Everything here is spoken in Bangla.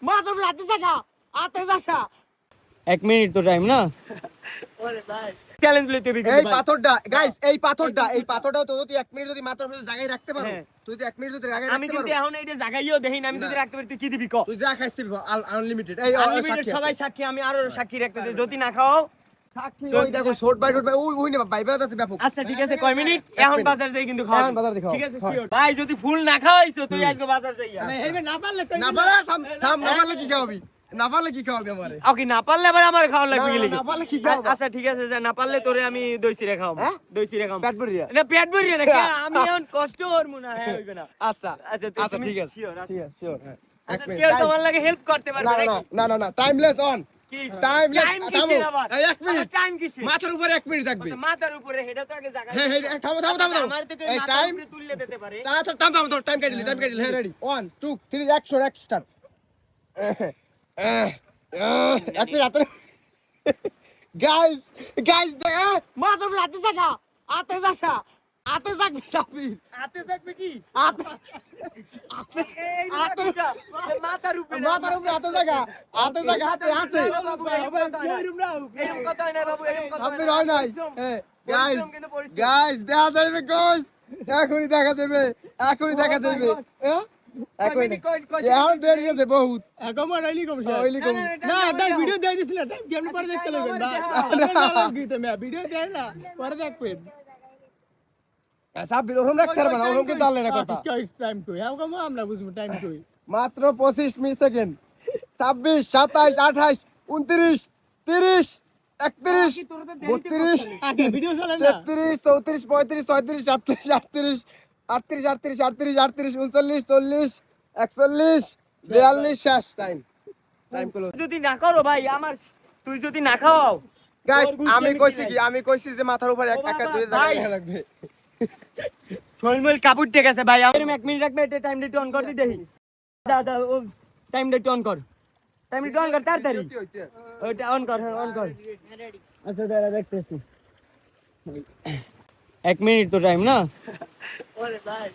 মাত্র হাতে জায়গা হাতে জায়গা 1 মিনিট তো টাইম না ওরে ভাই চ্যালেঞ্জ লইতে হবে এই পাথরটা গাইস এই পাথরটা তো তুই 1 মিনিট যদি মাথার উপরে জায়গায় রাখতে পারো তুই যদি 1 মিনিট যদি জায়গায় আমি রাখতে কিন্তু পারো এখন এইটা জায়গাইও দেখিনা আমি যদি রাখতে পারি তুই কি দিবি ক তুই যা খাইছিস আনলিমিটেড এই আনলিমিটেড সবাই সাক্ষী আমি আরো সাক্ষী রাখতেছি যদি না খাও সাক্ষী ওই দেখো শর্ট বাই ওই না ভাই বেরাতে আছে ব্যাপক আচ্ছা ঠিক আছে কয় মিনিট এখন বাজার যাই কিন্তু খাও এখন বাজার যাই খাও। ঠিক আছে শিওর ভাই যদি ফুল না খাওয়াইছো তুই আজকে বাজার যাই এইবে না পারলে কই না পারলে থাম না পারলে কি খাওয়াবি না পারলে কি খাওয়াবি আমারে ওকে না পারলে আবার আমার খাওয়া লাগবে কি না পারলে কি খাওয়াবি আচ্ছা ঠিক আছে যা না পারলে তোরে আমি দই চিড়া খাওয়াবো দই চিড়া খাওয়াবো পেট ভরিয়া না পেট ভরিয়ে না কে আমি এখন কষ্ট করব না হ্যাঁ হইবে না আচ্ছা আচ্ছা আচ্ছা ঠিক আছে শিওর ঠিক আছে শিওর আচ্ছা কেউ তোমার লাগে হেল্প করতে পারবে নাকি না টাইমলেস অন কি টাইমলেস টাইম কিসের আবার 1 মিনিট টাইম কিসের মাথার উপরে 1 মিনিট থাকবে মাথার উপরে হেডা তো আগে জায়গা হ্যাঁ হ্যাঁ থামো আমার তো এই মাথার টাইম উপরে তুললে দিতে পারে আচ্ছা থাম টাইম কাটিলি হ্যাঁ রেডি 1 2 3 অ্যাকশন স্টার্ট 1 মিনিট হাতে গাইস মাত্র হাতে জায়গা হাতে জায়গা হাতে জায়গা চাপি হাতে থাকবে কি হাতে মাথার উপরে হাতে জায়গা হাতে বাবু এরকম কথা হয় না বাবু এরকম কথা আপনি হয় নাই গাইস দেখা যাবে গোস এখনই দেখা যাবে এখন দেরি আছে বহুত কমন আইলি কম ওইলি কম না তাই ভিডিও দেই দিছিল টাইম কি আপনি পরে দেখতে লাগবেন না ভিডিও দেই না পরে দেখবেন সাব্বির ওরকম রাখতে পারবে না ওরকম কিন্তু আনলে না কথা টাইম কই হাও কম আমরা বুঝবো টাইম কই মাত্র 25 মিলি সেকেন্ড 26 27 28 29 30 31 32 আগে ভিডিও চালান না 33 34 35 36 37 38 39 40 42 শেষ টাইম কলো যদি না করো ভাই আমার তুই যদি না খাওয়াও গাইস আমি কইছি যে মাথার উপর একা দুই জায়গা লাগবে শৈলমল কাপড় ঠিক আছে ভাই আমি 1 মিনিট রাখবে এটা টাইম ডেট অন করে দেখি দাদা ও টাইম ডেট অন কর তাড়াতাড়ি ওইটা অন কর আচ্ছা দাঁড়া দেখতেছি 1 মিনিট তো টাইম না ওরে ভাই